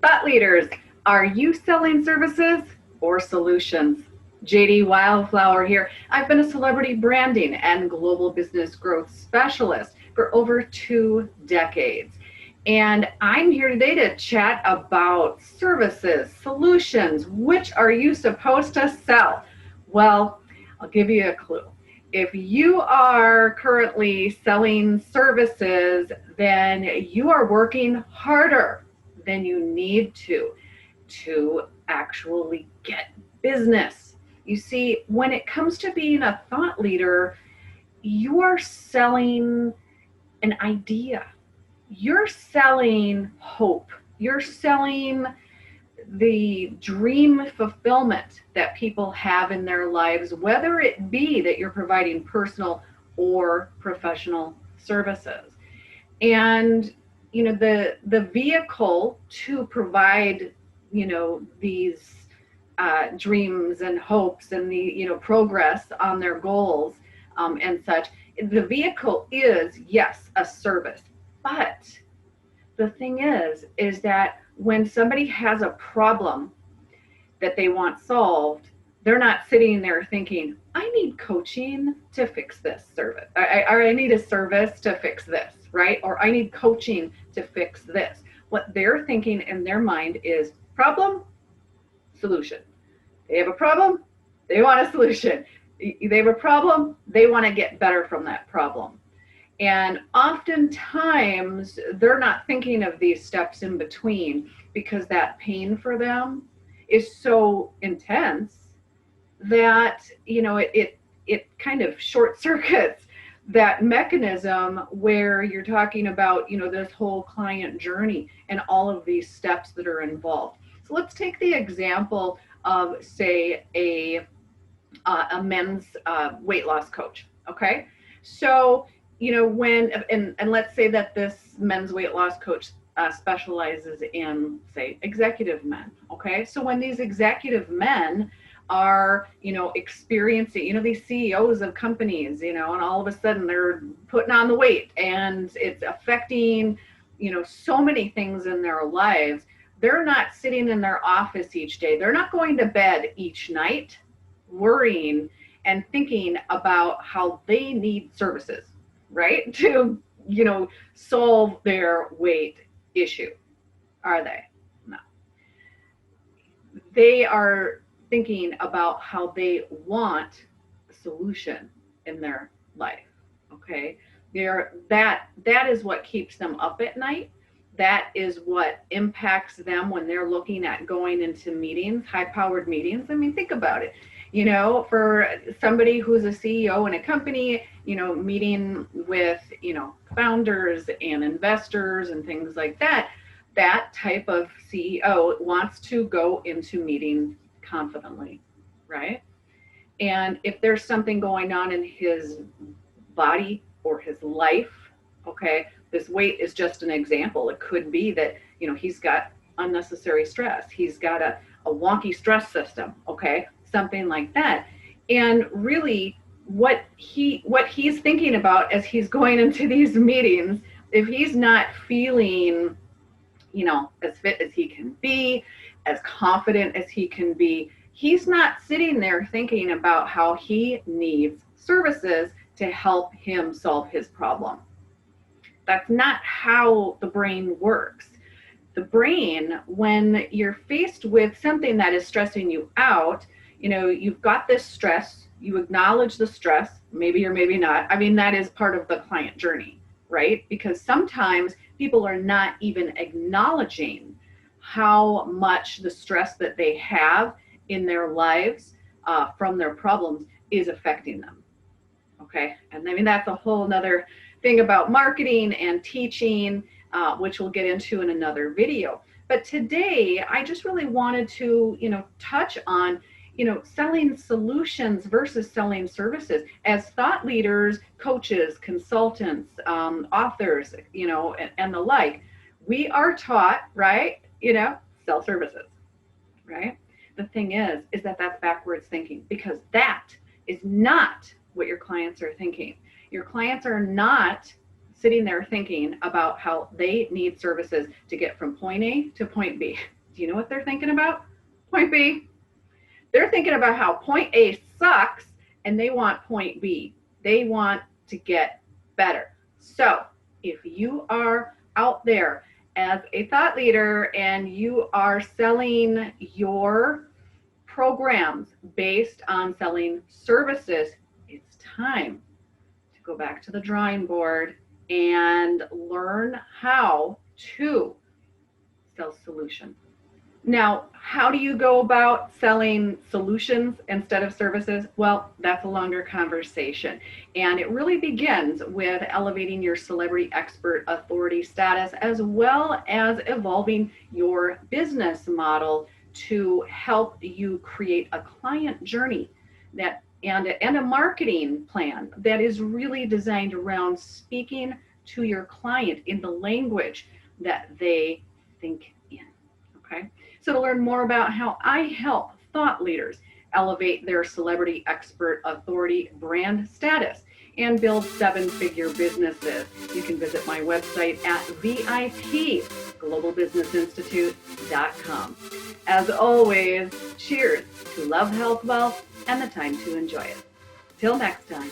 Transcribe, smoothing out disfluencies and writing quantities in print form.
Thought leaders, are you selling services or solutions? JD Wildflower here. I've been a celebrity branding and global business growth specialist for over 2 decades. And I'm here today to chat about services, solutions. Which are you supposed to sell? Well, I'll give you a clue. If you are currently selling services, then you are working harder than you need to actually get business. You see, when it comes to being a thought leader, you are selling an idea. You're selling hope. You're selling the dream fulfillment that people have in their lives, whether it be that you're providing personal or professional services. And the vehicle to provide these dreams and hopes and the progress on their goals and such, the vehicle is, yes, a service. But the thing is that when somebody has a problem that they want solved, they're not sitting there thinking, I need coaching to fix this service. I need a service to fix this, right? Or I need coaching to fix this. What they're thinking in their mind is problem, solution. They have a problem, they want a solution. They have a problem, they want to get better from that problem. And oftentimes they're not thinking of these steps in between because that pain for them is so intense that it kind of short circuits that mechanism where you're talking about this whole client journey and all of these steps that are involved. So let's take the example of, say, a men's weight loss coach. Okay, so when and let's say that this men's weight loss coach specializes in, say, executive men. Okay, so when these executive men are experiencing these CEOs of companies, and all of a sudden they're putting on the weight and it's affecting so many things in their lives. They're not sitting in their office each day, they're not going to bed each night worrying and thinking about how they need services, right, to solve their weight issue. Are they? No. They are thinking about how they want a solution in their life. Okay, that is what keeps them up at night. That is what impacts them when they're looking at going into meetings, high-powered meetings. I mean, think about it. For somebody who's a CEO in a company, meeting with, founders and investors and things like that, that type of CEO wants to go into meetings confidently, right? And if there's something going on in his body or his life, okay, this weight is just an example. It could be that, he's got unnecessary stress. He's got a wonky stress system, okay, something like that. And really what he's thinking about as he's going into these meetings, if he's not feeling, as fit as he can be, as confident as he can be, he's not sitting there thinking about how he needs services to help him solve his problem. That's not how the brain works. The brain, when you're faced with something that is stressing you out, you've got this stress, you acknowledge the stress, maybe or maybe not. I mean, that is part of the client journey, right? Because sometimes people are not even acknowledging how much the stress that they have in their lives from their problems is affecting them. Okay, and I mean, that's a whole nother thing about marketing and teaching, which we'll get into in another video. But today, I just really wanted to, touch on, selling solutions versus selling services. As thought leaders, coaches, consultants, authors, and the like, we are taught, right, sell services, right? The thing is that that's backwards thinking, because that is not what your clients are thinking. Your clients are not sitting there thinking about how they need services to get from point A to point B. Do you know what they're thinking about? Point B. They're thinking about how point A sucks and they want point B. They want to get better. So if you are out there as a thought leader and you are selling your programs based on selling services, it's time to go back to the drawing board and learn how to sell solutions. Now, how do you go about selling solutions instead of services? Well, that's a longer conversation. And it really begins with elevating your celebrity expert authority status, as well as evolving your business model to help you create a client journey that and a marketing plan that is really designed around speaking to your client in the language that they think in. Okay. So to learn more about how I help thought leaders elevate their celebrity expert authority brand status and build seven-figure businesses, you can visit my website at vitglobalbusinessinstitute.com. As always, cheers to love, health, wealth, and the time to enjoy it. Till next time.